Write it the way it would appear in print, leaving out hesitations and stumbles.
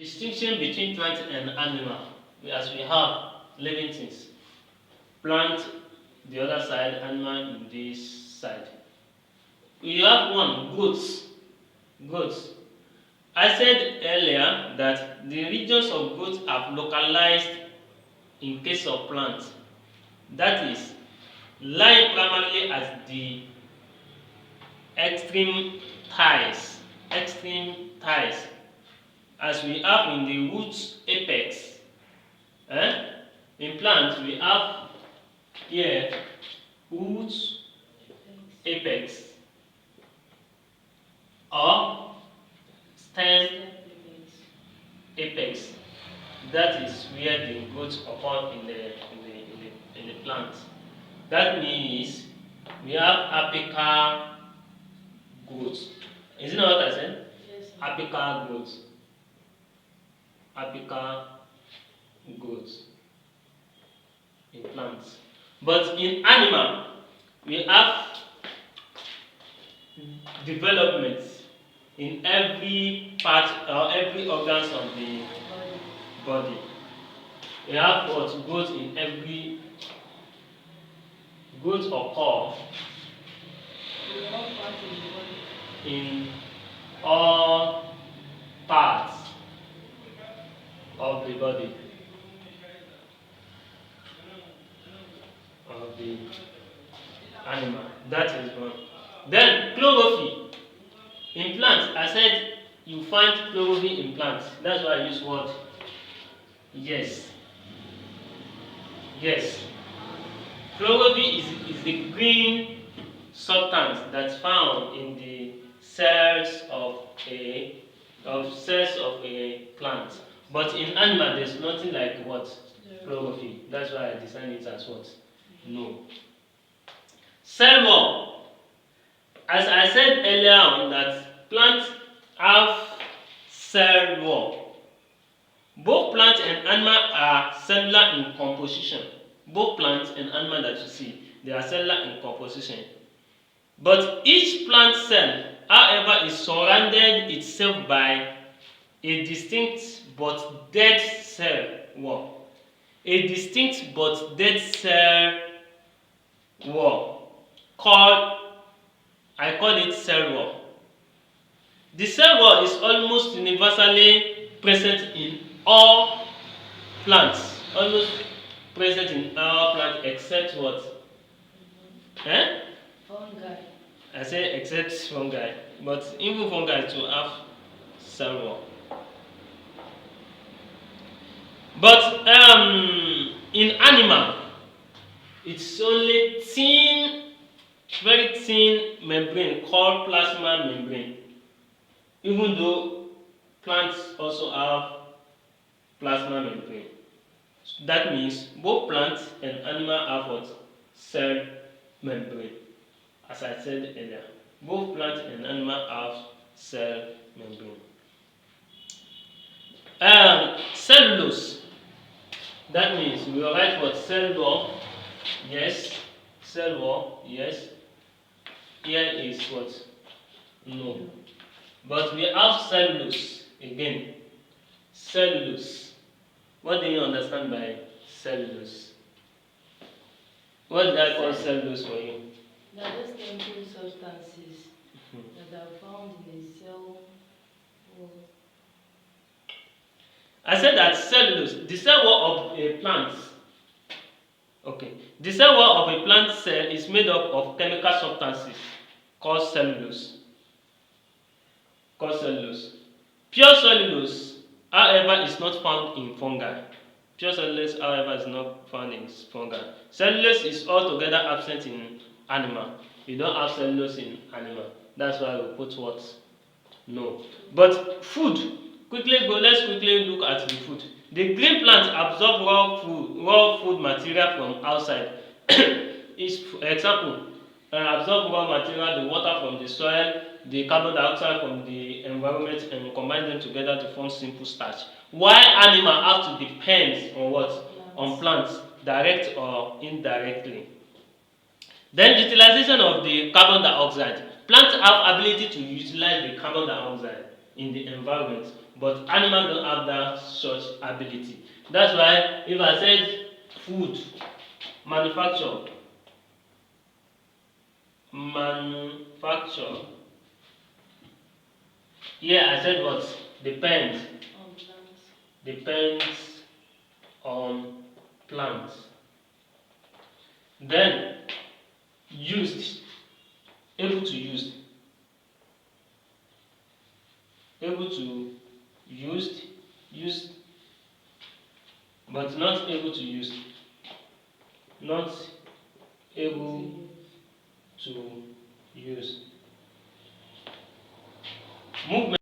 Distinction between plant and animal, as we have living things. Plant the other side, animal in this side. We have one, goats. Goats. I said earlier that the regions of goats are localized in case of plants. That is, lying primarily at the extreme thighs, as we have in the root apex. In plants, we have here root apex or stem apex. That is where the growth occur in the plant. That means we have apical growth. Is it not what I said? Yes. Apical growth. Apical growth in plants. But in animal, we have development in every part or every organs of the body. We have what growth in every growth occur in all parts of the body of the animal. That is one. Then chlorophyll in plants. I said you find chlorophyll in plants. That's why I use what? Yes. Yes. Chlorophyll is the green substance that's found in the cells of a plant. But in animal, there's nothing like what? Chlorophyll. That's why I designed it as what? No. Cell wall. As I said earlier on, that plants have cell wall. Both plant and animal are cellular in composition. Both plants and animal that you see, they are cellular in composition. But each plant cell, however, is surrounded itself by a distinct but dead cell wall. A distinct but dead cell wall I call it cell wall. The cell wall is almost universally present in all plants. Almost present in all plants except what? Fungi. I say except fungi, but even fungi to have cell wall. But in animal, it's only thin, very thin membrane called plasma membrane. Even though plants also have plasma membrane. That means both plants and animal have what? Cell membrane. As I said earlier, both plant and animal have cell membrane. Cellulose. That means we will write what? Cell wall. Yes. Cell wall. Yes. Here is what? No. But we have cellulose again. Cellulose. What do you understand by cellulose? What did I call cellulose for you? They are just chemical substances that are found in a cell wall. I said that cellulose, the cell wall of a plant. Okay. The cell wall of a plant cell is made up of chemical substances called cellulose. Pure cellulose, however, is not found in fungi. Pure cellulose, however, is not found in fungi. Cellulose is altogether absent in animal. You don't have cellulose in animal. That's why we put what? No. But food. Let's quickly look at the food. The green plant absorb raw food material from outside. Example, absorb raw material, the water from the soil, the carbon dioxide from the environment, and combine them together to form simple starch. Why animal have to depend on what? On plants, direct or indirectly. Then utilization of the carbon dioxide. Plants have ability to utilize the carbon dioxide in the environment, but animal don't have that such ability. That's why if I said food, manufacture, manufacture, here I said what? Depends. On plants. Depends on plants. Then used, able to use, able to used, but not able to use, not able to use. Movement.